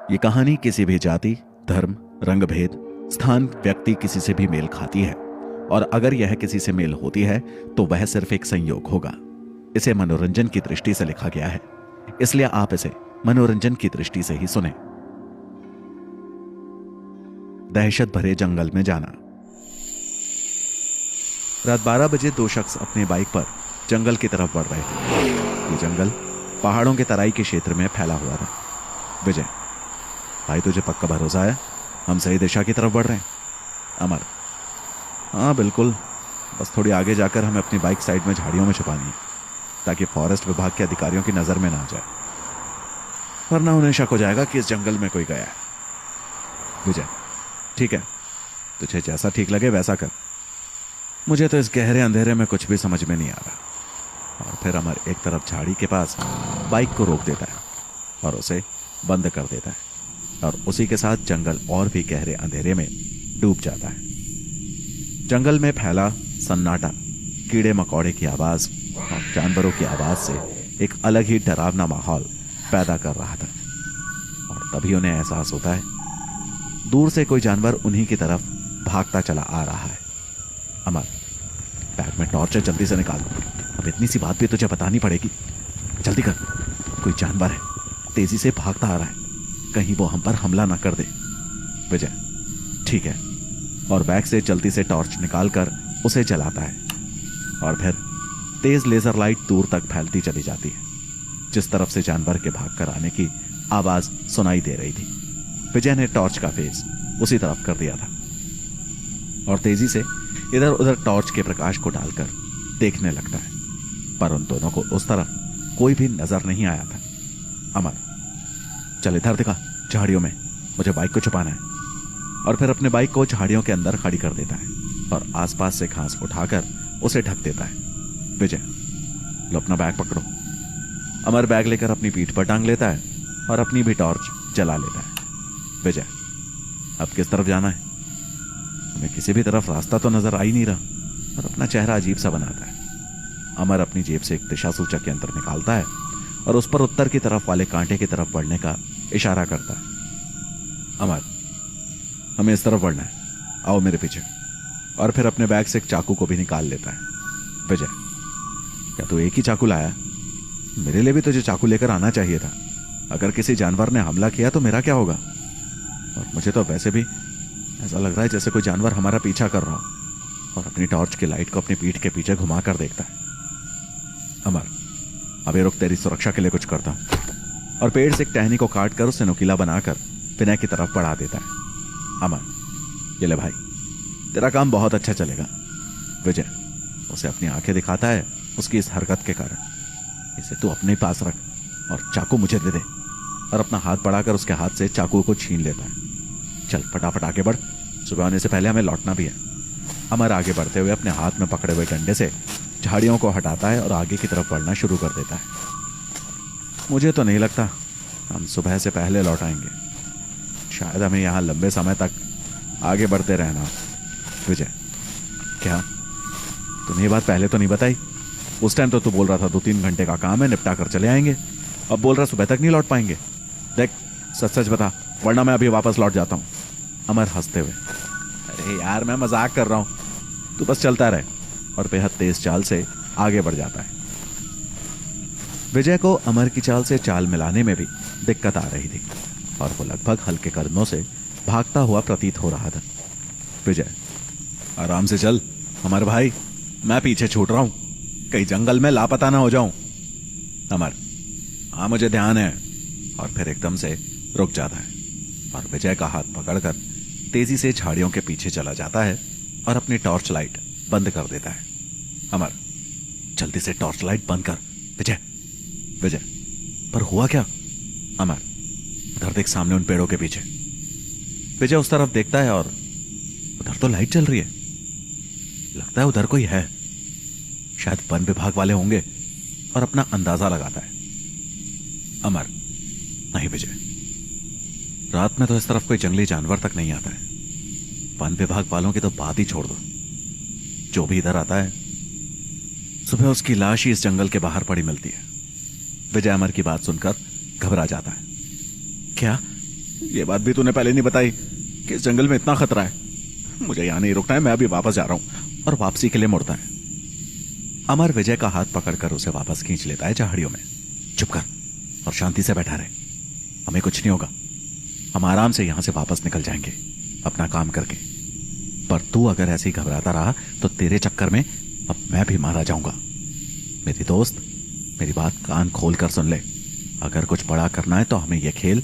ये कहानी किसी भी जाति, धर्म, रंग भेद, स्थान, व्यक्ति किसी से भी मेल खाती है, और अगर यह किसी से मेल होती है तो वह सिर्फ एक संयोग होगा। इसे मनोरंजन की दृष्टि से लिखा गया है, इसलिए आप इसे मनोरंजन की दृष्टि से ही सुने। दहशत भरे जंगल में जाना। रात 12 बजे दो शख्स अपने बाइक पर जंगल की तरफ बढ़ रहे थे। ये जंगल पहाड़ों के तराई के क्षेत्र में फैला हुआ था। विजय, भाई तुझे पक्का भरोसा है हम सही दिशा की तरफ बढ़ रहे हैं? अमर, हाँ बिल्कुल, बस थोड़ी आगे जाकर हमें अपनी बाइक साइड में झाड़ियों में छुपानी है ताकि फॉरेस्ट विभाग के अधिकारियों की नजर में ना आ जाए, वरना उन्हें शक हो जाएगा कि इस जंगल में कोई गया है। विजय, ठीक है, तुझे जैसा ठीक लगे वैसा कर, मुझे तो इस गहरे अंधेरे में कुछ भी समझ में नहीं आ रहा। और फिर अमर एक तरफ झाड़ी के पास बाइक को रोक देता है और उसे बंद कर देता है, और उसी के साथ जंगल और भी गहरे अंधेरे में डूब जाता है। जंगल में फैला सन्नाटा कीड़े मकोड़े की आवाज और जानवरों की आवाज से एक अलग ही डरावना माहौल पैदा कर रहा था। और तभी उन्हें एहसास होता है दूर से कोई जानवर उन्हीं की तरफ भागता चला आ रहा है। अमर, बैग में टॉर्च है, जल्दी से निकाल, अब इतनी सी बात भी तुझे बतानी पड़ेगी, जल्दी कर, कोई जानवर है, तेजी से भागता आ रहा है, कहीं वो हम पर हमला ना कर दे। विजय, ठीक है, और बैग से जल्दी से टॉर्च निकालकर उसे जलाता है, और फिर तेज लेजर लाइट दूर तक फैलती चली जाती है, जिस तरफ से जानवर के भागकर आने की आवाज सुनाई दे रही थी। विजय ने टॉर्च का फेस उसी तरफ कर दिया था और तेजी से इधर उधर टॉर्च के प्रकाश को डालकर देखने लगता है, पर उन दोनों को उस तरफ कोई भी नजर नहीं आया था। अमर, चल इधर दिखा, झाड़ियों में, मुझे बाइक को छुपाना है। और फिर अपने बाइक को झाड़ियों के अंदर खड़ी कर देता है और आसपास से घास उठाकर उसे ढक देता है। विजय, लो अपना बैग पकड़ो। अमर बैग लेकर अपनी पीठ पर टांग लेता है और अपनी भी टॉर्च जला लेता है। विजय, अब किस तरफ जाना है? हमें किसी भी तरफ रास्ता तो नजर आ ही नहीं रहा, और अपना चेहरा अजीब सा बनाता है। अमर अपनी जेब से एक दिशा सूचक यंत्र निकालता है और उस पर उत्तर की तरफ वाले कांटे की तरफ बढ़ने का इशारा करता है। अमर, हमें इस तरफ बढ़ना है, आओ मेरे पीछे। और फिर अपने बैग से एक चाकू को भी निकाल लेता है। विजय, क्या तू एक ही चाकू लाया? मेरे लिए भी तुझे चाकू लेकर आना चाहिए था, अगर किसी जानवर ने हमला किया तो मेरा क्या होगा? और मुझे तो वैसे भी ऐसा लग रहा है जैसे कोई जानवर हमारा पीछा कर रहा हो। और अपनी टॉर्च की लाइट को अपनी पीठ के पीछे घुमा कर देखता है। अमर, अबे रुक, तेरी सुरक्षा के लिए कुछ करता हूं। और पेड़ से एक टहनी को काट कर उसे नुकीला बनाकर विनय की तरफ बढ़ा देता है। अमर, ये ले भाई, तेरा काम बहुत अच्छा चलेगा। विजय उसे अपनी आंखें दिखाता है उसकी इस हरकत के कारण। इसे तू अपने पास रख और चाकू मुझे दे दे। और अपना हाथ बढ़ाकर उसके हाथ से चाकू को छीन लेता है। चल फटाफट आगे बढ़, सुबह होने से पहले हमें लौटना भी है। अमर आगे बढ़ते हुए अपने हाथ में पकड़े हुए डंडे से झाड़ियों को हटाता है और आगे की तरफ बढ़ना शुरू कर देता है। मुझे तो नहीं लगता हम सुबह से पहले लौट आएंगे, शायद हमें यहाँ लंबे समय तक आगे बढ़ते रहना। विजय, क्या तूने ये बात पहले तो नहीं बताई? उस टाइम तो तू बोल रहा था 2-3 घंटे का काम है, निपटा कर चले आएंगे, अब बोल रहा सुबह तक नहीं लौट पाएंगे। देख सच सच बता, वरना मैं अभी वापस लौट जाता हूँ। अमर हंसते हुए, अरे यार मैं मजाक कर रहा हूँ, तू बस चलता रहे। और बेहद तेज चाल से आगे बढ़ जाता है। विजय को अमर की चाल से चाल मिलाने में भी दिक्कत आ रही थी और वो लगभग हल्के कदमों से भागता हुआ प्रतीत हो रहा था। विजय, आराम से चल अमर भाई, मैं पीछे छूट रहा हूं, कहीं जंगल में लापता ना हो जाऊं। अमर, हाँ मुझे ध्यान है। और फिर एकदम से रुक जाता है और विजय का हाथ पकड़कर तेजी से झाड़ियों के पीछे चला जाता है और अपनी टॉर्च लाइट बंद कर देता है। अमर, जल्दी से टॉर्च लाइट बंद कर। विजय, विजय, पर हुआ क्या? अमर, उधर देख सामने उन पेड़ों के पीछे। विजय उस तरफ देखता है और उधर तो लाइट चल रही है, लगता है उधर कोई है, शायद वन विभाग वाले होंगे, और अपना अंदाजा लगाता है। अमर, नहीं विजय, रात में तो इस तरफ कोई जंगली जानवर तक नहीं आता है। वन विभाग वालों की तो बात ही छोड़ दो, जो भी इधर आता है सुबह उसकी लाश ही इस जंगल के बाहर पड़ी मिलती है। विजय अमर की बात सुनकर घबरा जाता है। क्या ये बात भी तूने पहले नहीं बताई कि इस जंगल में इतना खतरा है? मुझे यहां नहीं रुकना है, मैं अभी वापस जा रहा हूं। और वापसी के लिए मुड़ता है। अमर विजय का हाथ पकड़कर उसे वापस खींच लेता है झाड़ियों में। चुप कर और शांति से बैठा रहे, हमें कुछ नहीं होगा, हम आराम से यहां से वापस निकल जाएंगे अपना काम करके। पर तू अगर ऐसे ही घबराता रहा तो तेरे चक्कर में अब मैं भी मारा जाऊंगा। मेरी दोस्त, मेरी बात कान खोल कर सुन ले। अगर कुछ बड़ा करना है तो हमें यह खेल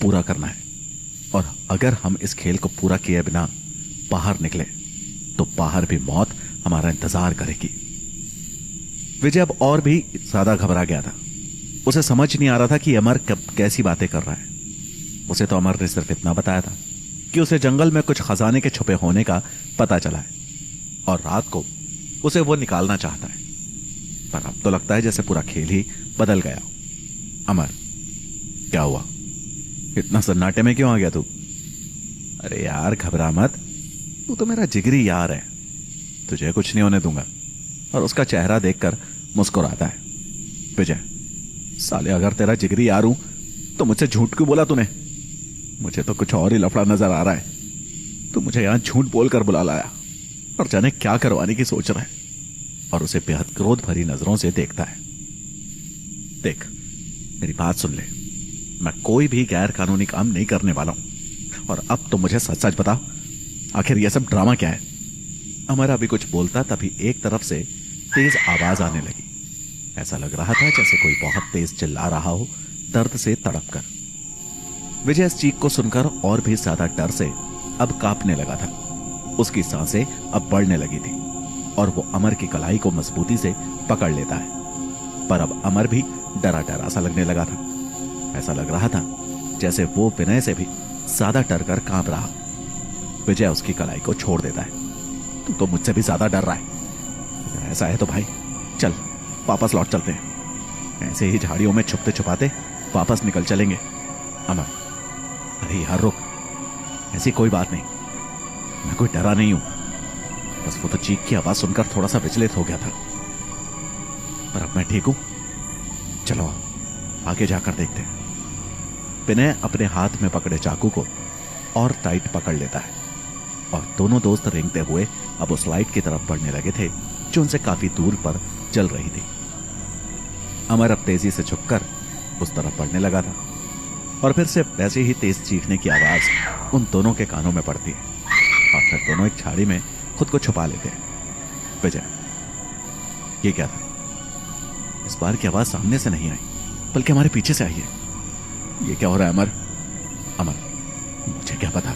पूरा करना है, और अगर हम इस खेल को पूरा किए बिना बाहर निकले तो बाहर भी मौत हमारा इंतजार करेगी। विजय अब और भी ज्यादा घबरा गया था। उसे समझ नहीं आ रहा था कि अमर कब कैसी बातें कर रहा है। उसे तो अमर ने सिर्फ इतना बताया था कि उसे जंगल में कुछ खजाने के छुपे होने का पता चला है और रात को उसे वो निकालना चाहता है। पर अब तो लगता है जैसे पूरा खेल ही बदल गया। अमर, क्या हुआ? इतना सन्नाटे में क्यों आ गया तू? अरे यार घबरा मत, तू तो मेरा जिगरी यार है, तुझे कुछ नहीं होने दूंगा। और उसका चेहरा देखकर मुस्कुराता है। विजय, साले अगर तेरा जिगरी यार हूं तो मुझसे झूठ क्यों बोला तूने? मुझे तो कुछ और ही लफड़ा नजर आ रहा है। तू मुझे यहां झूठ बोलकर बुला लाया और जाने क्या करवाने की सोच रहा है। और उसे बेहद क्रोध भरी नजरों से देखता है। देख, मेरी बात सुन ले, मैं कोई भी गैर कानूनी काम नहीं करने वाला हूं। और अब तो मुझे सच सच बता, आखिर यह सब ड्रामा क्या है? अमर अभी कुछ बोलता तभी एक तरफ से तेज आवाज आने लगी। ऐसा लग रहा था जैसे कोई बहुत तेज चिल्ला रहा हो, दर्द से तड़पकर। विजय इस चीख को सुनकर और भी ज्यादा डर से अब कांपने लगा था। उसकी सांसें अब बढ़ने लगी थी और वो अमर की कलाई को मजबूती से पकड़ लेता है। पर अब अमर भी डरा डरा सा लगने लगा था। ऐसा लग रहा था जैसे वो विनय से भी ज्यादा डर कर कांप रहा। विजय उसकी कलाई को छोड़ देता है। तू तो मुझसे भी ज्यादा डर रहा है। अगर ऐसा है तो भाई चल वापस लौट चलते हैं। ऐसे ही झाड़ियों में छुपते छुपाते वापस निकल चलेंगे। अमर, अरे यार रुक, ऐसी कोई बात नहीं, मैं कोई डरा नहीं हूं। बस वो तो चीख की आवाज सुनकर थोड़ा सा विचलित हो गया था। पर अब मैं ठीक हूं। चलो आगे जाकर देखते हैं। विनय अपने हाथ में पकड़े चाकू को और टाइट पकड़ लेता है और दोनों दोस्त रेंगते हुए अब उस लाइट की तरफ बढ़ने लगे थे जो उनसे काफी दूर पर जल रही थी। अमर अब तेजी से झुककर उस तरफ बढ़ने लगा था और फिर से वैसे ही तेज चीखने की आवाज उन दोनों के कानों में पड़ती है और फिर दोनों एक झाड़ी में खुद को छुपा लेते हैं। विजय, ये क्या था? इस बार की आवाज सामने से नहीं आई बल्कि हमारे पीछे से आई है। ये क्या हो रहा है अमर? अमर, मुझे क्या पता,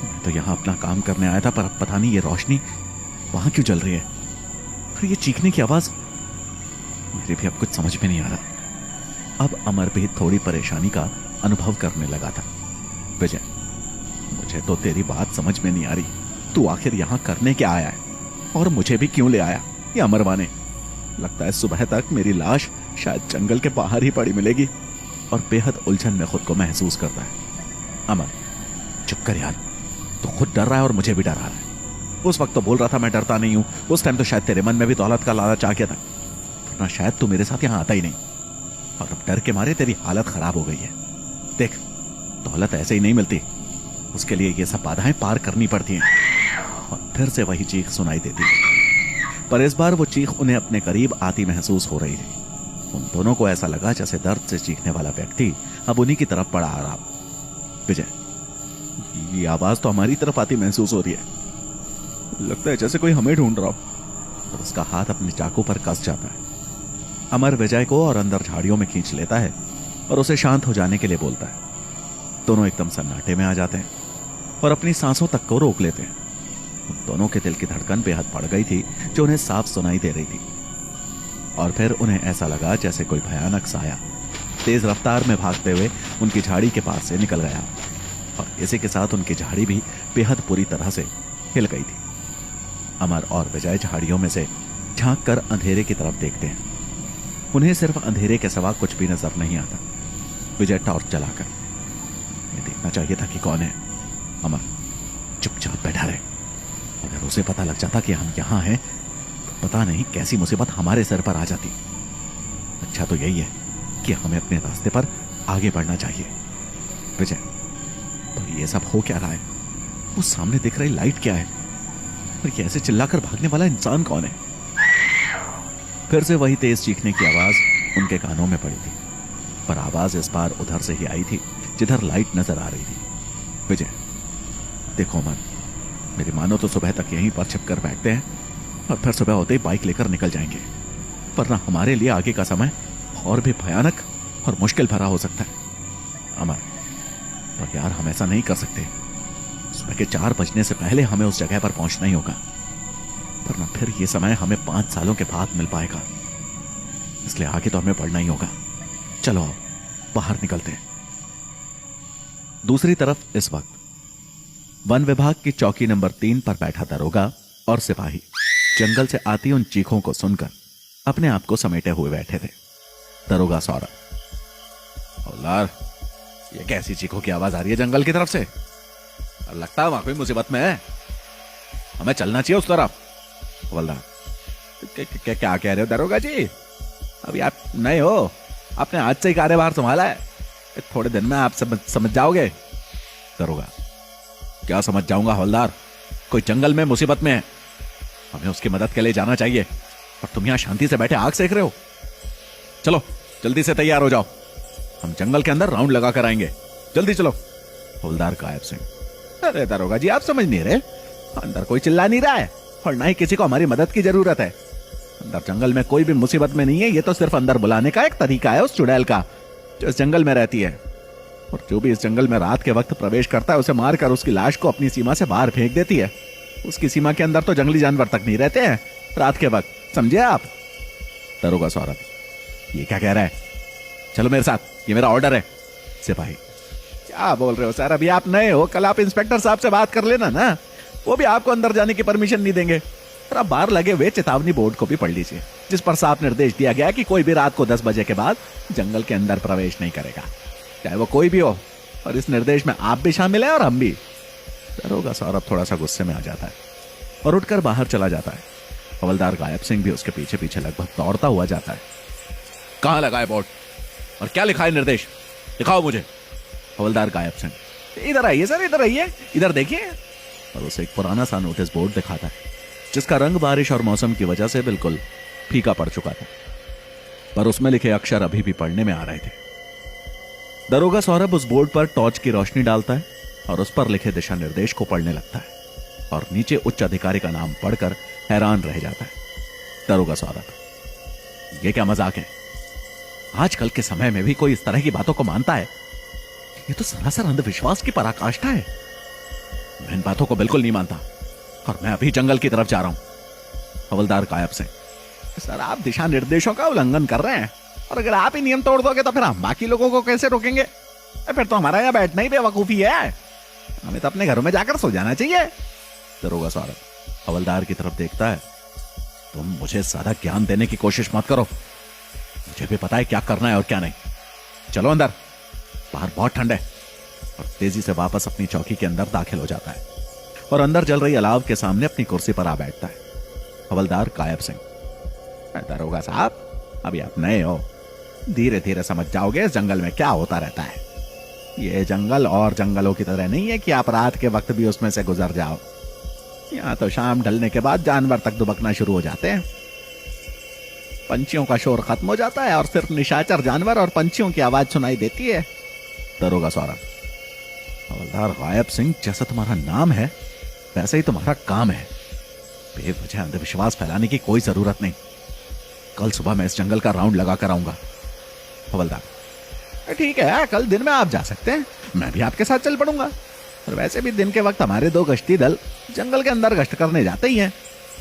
मैं तो यहां अपना काम करने आया था, पर अब पता नहीं ये रोशनी वहां क्यों जल रही है। फिर ये चीखने की आवाज, मेरे भी अब कुछ समझ में नहीं आ रहा। अब अमर भी थोड़ी परेशानी का अनुभव करने लगा था। विजय, मुझे तो तेरी बात समझ में नहीं आ रही, तू आखिर यहां करने क्या आया है और मुझे भी क्यों ले आया ये अमरवा ने? लगता है सुबह तक मेरी लाश शायद जंगल के बाहर ही पड़ी मिलेगी। और बेहद उलझन में खुद को महसूस करता है। अमर, चुप कर यार, तू खुद डर रहा है और मुझे भी डरा रहा है। उस वक्त तो बोल रहा था मैं डरता नहीं हूं, उस टाइम तो शायद तेरे मन में भी दौलत का लालच आ गया था, वरना शायद तू मेरे साथ यहां आता ही नहीं। और अब डर के मारे तेरी हालत खराब हो गई है। देख, दौलत ऐसे ही नहीं मिलती, उसके लिए ये सब बाधाएं पार करनी पड़ती हैं। और फिर से वही चीख सुनाई देती है, पर इस बार वो चीख उन्हें अपने करीब आती महसूस हो रही थी। उन दोनों को ऐसा लगा जैसे दर्द से चीखने वाला व्यक्ति अब उन्हीं की तरफ बढ़ा आ रहा। विजय, ये आवाज तो हमारी तरफ आती महसूस हो रही है। लगता है जैसे कोई हमें ढूंढ रहा हो। और उसका हाथ अपने चाकू पर कस जाता है। अमर विजय को और अंदर झाड़ियों में खींच लेता है और उसे शांत हो जाने के लिए बोलता है। दोनों एकदम सन्नाटे में आ जाते हैं और अपनी सांसों तक को रोक लेते हैं। उन दोनों के दिल की धड़कन बेहद बढ़ गई थी जो उन्हें साफ सुनाई दे रही थी। और फिर उन्हें ऐसा लगा जैसे कोई भयानक साया तेज रफ्तार में भागते हुए उनकी झाड़ी के पास से निकल गया और इसी के साथ उनकी झाड़ी भी बेहद बुरी तरह से हिल गई थी। अमर और विजय झाड़ियों में से झांक कर अंधेरे की तरफ देखते हैं। उन्हें सिर्फ अंधेरे के सिवा कुछ भी नजर नहीं आता। विजय टॉर्च जलाकर, उन्हें देखना चाहिए था कि कौन है। अमर चुपचाप बैठा रहे। अगर उसे पता लग जाता कि हम यहां हैं तो पता नहीं कैसी मुसीबत हमारे सर पर आ जाती। अच्छा तो यही है कि हमें अपने रास्ते पर आगे बढ़ना चाहिए। विजय, पर ये सब हो क्या रहा है? वो सामने दिख रही लाइट क्या है? और ये ऐसे चिल्लाकर भागने वाला इंसान कौन है? फिर से वही तेज चीखने की आवाज उनके कानों में पड़ी थी, पर आवाज इस बार उधर से ही आई थी जिधर लाइट नजर आ रही थी। विजय देखो अमर, मेरी मानो तो सुबह तक यहीं पर छिप कर बैठते हैं और फिर सुबह होते ही बाइक लेकर निकल जाएंगे, वरना हमारे लिए आगे का समय और भी भयानक और मुश्किल भरा हो सकता है। अमर, पर यार हम ऐसा नहीं कर सकते। सुबह के 4 बजने से पहले हमें उस जगह पर पहुंचना ही होगा, वरना फिर ये समय हमें 5 सालों के बाद मिल पाएगा। इसलिए आगे तो हमें बढ़ना ही होगा। चलो अब बाहर निकलते हैं। दूसरी तरफ इस वक्त वन विभाग की चौकी नंबर 3 पर बैठा दरोगा और सिपाही जंगल से आती उन चीखों को सुनकर अपने आप को समेटे हुए बैठे थे। दरोगा सौरभ, हवलदार, ये कैसी चीखों की आवाज आ रही है जंगल की तरफ से? और लगता है वहां कोई मुसीबत में है, हमें चलना चाहिए उस तरफ। हवलदार, क्या कह रहे हो दरोगा जी? अभी आप नए हो, आपने आज से ही कार्यभार संभाला है, थोड़े दिन में आप समझ जाओगे। दरोगा, क्या समझ जाऊंगा हवलदार? कोई जंगल में मुसीबत में है, हमें उसकी मदद के लिए जाना चाहिए और तुम यहां शांति से बैठे आग सेक रहे हो। चलो जल्दी से तैयार हो जाओ, हम जंगल के अंदर राउंड लगा कर आएंगे, जल्दी चलो। हवलदार गायब सिंह, अरे दरोगा जी आप समझ नहीं रहे, अंदर कोई चिल्ला नहीं रहा है और ना ही किसी को हमारी मदद की जरूरत है। अंदर जंगल में कोई भी मुसीबत में नहीं है, ये तो सिर्फ अंदर बुलाने का एक तरीका है उस चुड़ैल का जो इस जंगल में रहती है, और जो भी इस जंगल में रात के वक्त प्रवेश करता है उसे मारकर उसकी लाश को अपनी सीमा से बाहर फेंक देती है। उसकी सीमा के अंदर तो जंगली जानवर तक नहीं रहते हैं रात के वक्त, समझे आप? दरोगा सौरभ, ये क्या कह रहा है? चलो मेरे साथ, ये मेरा ऑर्डर है। सिपाही, क्या बोल रहे हो सर? अभी आप नए हो, कल आप इंस्पेक्टर साहब से बात कर लेना ना, वो भी आपको अंदर जाने की परमिशन नहीं देंगे। और आप बाहर लगे हुए चेतावनी बोर्ड को भी पढ़ लीजिए, जिस पर साफ निर्देश दिया गया है कि कोई भी रात को 10 बजे के बाद जंगल के अंदर प्रवेश नहीं करेगा, चाहे वो कोई भी हो। और इस निर्देश में आप भी शामिल हैं और हम भी। दरोगा सौरभ थोड़ा सा गुस्से में आ जाता है और उठकर बाहर चला जाता है। हवलदार गायब सिंह भी उसके पीछे पीछे लगभग दौड़ता हुआ जाता है। कहां लगा है बोर्ड और क्या लिखा है निर्देश? दिखाओ मुझे। हवलदार गायब सिंह, इधर आइए सर, इधर आइए, इधर देखिए। और उसे एक पुराना सा नोटिस बोर्ड दिखाता है जिसका रंग बारिश और मौसम की वजह से बिल्कुल फीका पड़ चुका था, पर उसमें लिखे अक्षर अभी भी पढ़ने में आ रहे थे। दरोगा सौरभ उस बोर्ड पर टॉर्च की रोशनी डालता है और उस पर लिखे दिशा निर्देश को पढ़ने लगता है और नीचे उच्च अधिकारी का नाम पढ़कर हैरान रह जाता है। दरोगा सौरभ, ये क्या मजाक है? आजकल के समय में भी कोई इस तरह की बातों को मानता है? ये तो सरासर अंधविश्वास की पराकाष्ठा है। मैं इन बातों को बिल्कुल नहीं मानता और मैं अभी जंगल की तरफ जा रहा हूं। हवलदार गायब सिंह, सर आप दिशा निर्देशों का उल्लंघन कर रहे हैं और अगर आप ही नियम तोड़ दोगे तो फिर हम बाकी लोगों को कैसे रोकेंगे? फिर तो हमारा यहाँ बैठना ही बेवकूफी है, हमें तो अपने घरों में जाकर सो जाना चाहिए। दरोगा सौरभ हवलदार की तरफ देखता है, तुम मुझे ज्यादा ज्ञान देने की कोशिश मत करो, मुझे भी पता है क्या करना है और क्या नहीं। चलो अंदर, बाहर बहुत ठंड है। और तेजी से वापस अपनी चौकी के अंदर दाखिल हो जाता है और अंदर जल रही अलाव के सामने अपनी कुर्सी पर आ बैठता है। हवलदार गायब सिंह, दरोगा साहब अभी आप नए हो, धीरे धीरे समझ जाओगे इस जंगल में क्या होता रहता है। ये जंगल और जंगलों की तरह नहीं है कि आप रात के वक्त भी उसमें से गुजर जाओ। यहाँ तो शाम ढलने के बाद जानवर तक दुबकना शुरू हो जाते हैं, पंछियों का शोर खत्म हो जाता है और सिर्फ निशाचर जानवर और पंछियों की आवाज सुनाई देती है। दरोगा सौरभ, हवलदार गायब सिंह, जैसा तुम्हारा नाम है वैसे ही तुम्हारा काम है। बेवजह अंधविश्वास फैलाने की कोई जरूरत नहीं। कल सुबह मैं इस जंगल का राउंड लगा कर आऊंगा। हवलदार, ठीक है, कल दिन में आप जा सकते हैं, मैं भी आपके साथ चल पड़ूंगा। और वैसे भी दिन के वक्त हमारे 2 गश्ती दल जंगल के अंदर गश्त करने जाते ही हैं,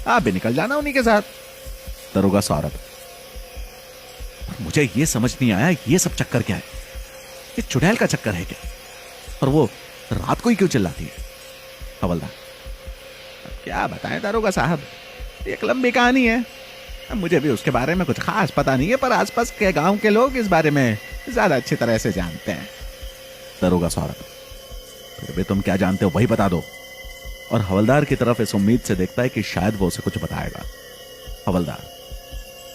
आप भी निकल जाना उन्हीं के साथ। दरोगा सौरभ, मुझे ये समझ नहीं आया ये सब चक्कर क्या है? ये चुड़ैल का चक्कर है क्या? और वो रात को ही क्यों चिल्लाती है? हवलदार, क्या बताएं दरोगा साहब, एक लंबी कहानी है, मुझे भी उसके बारे में कुछ खास पता नहीं है, पर आसपास के गांव के लोग इस बारे में ज्यादा अच्छी तरह से जानते हैं। दरोगा सौरभ, फिर भी तुम क्या जानते हो वही बता दो। और हवलदार की तरफ इस उम्मीद से देखता है कि शायद वो उसे कुछ बताएगा। हवलदार,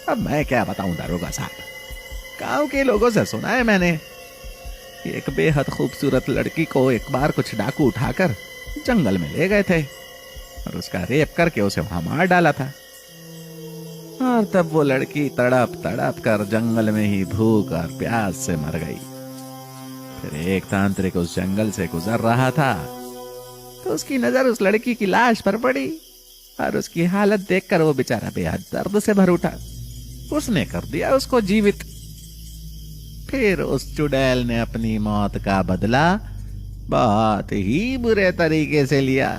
अब मैं क्या बताऊं दारोगा साहब, गांव के लोगों से सुना है मैंने कि एक बेहद खूबसूरत लड़की को एक बार कुछ डाकू उठाकर जंगल में ले गए थे और उसका रेप करके उसे वहां मार डाला था। और तब वो लड़की तड़प तड़प कर जंगल में ही भूख और प्यास से मर गई। फिर एक तांत्रिक उस जंगल से गुजर रहा था तो उसकी नजर उस लड़की की लाश पर पड़ी और उसकी हालत देखकर वो बेचारा बेहद दर्द से भर उठा। उसने कर दिया उसको जीवित। फिर उस चुड़ैल ने अपनी मौत का बदला बहुत ही बुरे तरीके से लिया।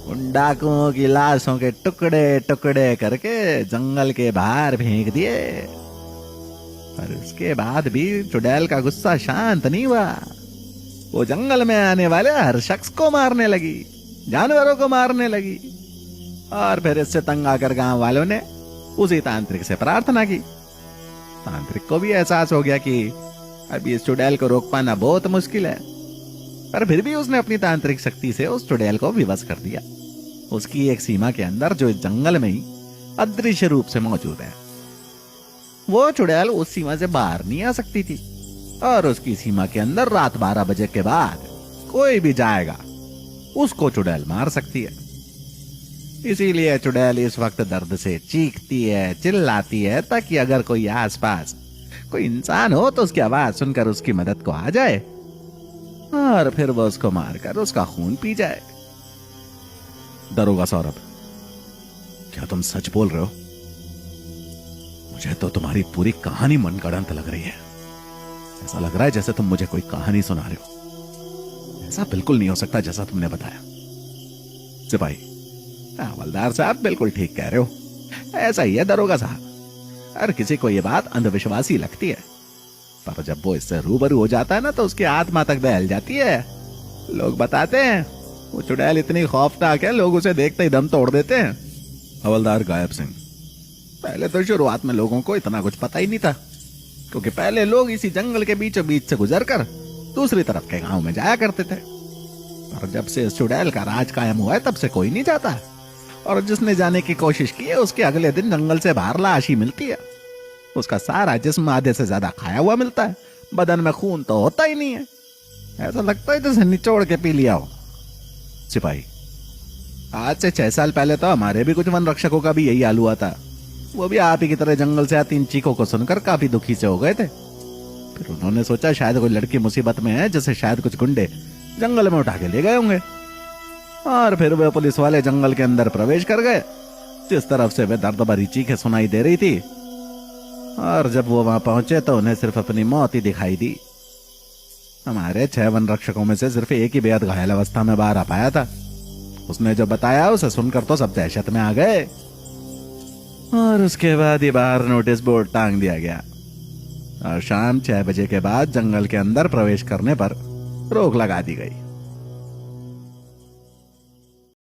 उन डाकुओं की लाशों के टुकड़े टुकड़े करके जंगल के बाहर फेंक दिए। पर उसके बाद भी चुड़ैल का गुस्सा शांत नहीं हुआ। वो जंगल में आने वाले हर शख्स को मारने लगी, जानवरों को मारने लगी। और फिर इससे तंग आकर गांव वालों ने उसी तांत्रिक से प्रार्थना की। तांत्रिक को भी एहसास हो गया कि अभी इस चुड़ैल को रोक पाना बहुत मुश्किल है, पर फिर भी उसने अपनी तांत्रिक शक्ति से उस चुड़ैल को विवश कर दिया, उसकी एक सीमा के अंदर जो इस जंगल में ही अदृश्य रूप से मौजूद है। वो चुड़ैल उस सीमा से बाहर नहीं आ सकती थी और उसकी सीमा के अंदर रात 12 बजे के बाद कोई भी जाएगा उसको चुड़ैल मार सकती है। इसीलिए चुड़ैल इस वक्त दर्द से चीखती है, चिल्लाती है, ताकि अगर कोई आसपास कोई इंसान हो तो उसकी आवाज सुनकर उसकी मदद को आ जाए और फिर वो उसको मारकर उसका खून पी जाए। दरोगा सौरभ, क्या तुम सच बोल रहे हो? मुझे तो तुम्हारी पूरी कहानी मनगढ़ंत लग रही है। ऐसा लग रहा है जैसे तुम मुझे कोई कहानी सुना रहे हो। ऐसा बिल्कुल नहीं हो सकता जैसा तुमने बताया। सिपाही, हवलदार साहब बिल्कुल ठीक कह रहे हो, ऐसा ही है दरोगा साहब। हर किसी को यह बात अंधविश्वासी लगती है, पर जब वो इससे रूबरू हो जाता है ना तो उसकी आत्मा तक दहल जाती है। लोग बताते हैं वो चुड़ैल इतनी खौफनाक है, लोग उसे देखते ही दम तोड़ देते हैं। हवलदार गायब सिंह, पहले तो शुरुआत में लोगों को इतना कुछ पता ही नहीं था, क्योंकि पहले लोग इसी जंगल के बीचों बीच से गुजरकर दूसरी तरफ के गांव में जाया करते थे। और जब से इस चुड़ैल का राज कायम हुआ है तब से कोई नहीं जाता, और जिसने जाने की कोशिश की है उसके अगले दिन जंगल से बाहर लाश ही मिलती है। उसका सारा जिस्म आधे से ज्यादा खाया हुआ मिलता है, बदन में खून तो होता ही नहीं है। ऐसा लगता है जैसे निचोड़ के पी लिया हो। सिपाही, आज से 6 साल पहले तो हमारे भी कुछ वन रक्षकों का भी यही हाल हुआ था। वो भी आप ही की तरह जंगल से आती इन चीखों को सुनकर काफी दुखी से हो गए थे। फिर उन्होंने सोचा शायद कोई लड़की मुसीबत में है, जिसे शायद कुछ गुंडे जंगल में उठा के ले गए होंगे। और फिर वे पुलिस वाले जंगल के अंदर प्रवेश कर गए, जिस तरफ से वे दर्द भरी चीखें सुनाई दे रही थी। और जब वो वहां पहुंचे तो उन्हें सिर्फ अपनी मौत ही दिखाई दी। हमारे 6 वन रक्षकों में से सिर्फ एक ही बेहद घायल अवस्था में बाहर आ पाया था। उसने जो बताया उसे सुनकर तो सब दहशत में आ गए, और उसके बाद ही बाहर नोटिस बोर्ड टांग दिया गया और शाम 6 बजे के बाद जंगल के अंदर प्रवेश करने पर रोक लगा दी गई।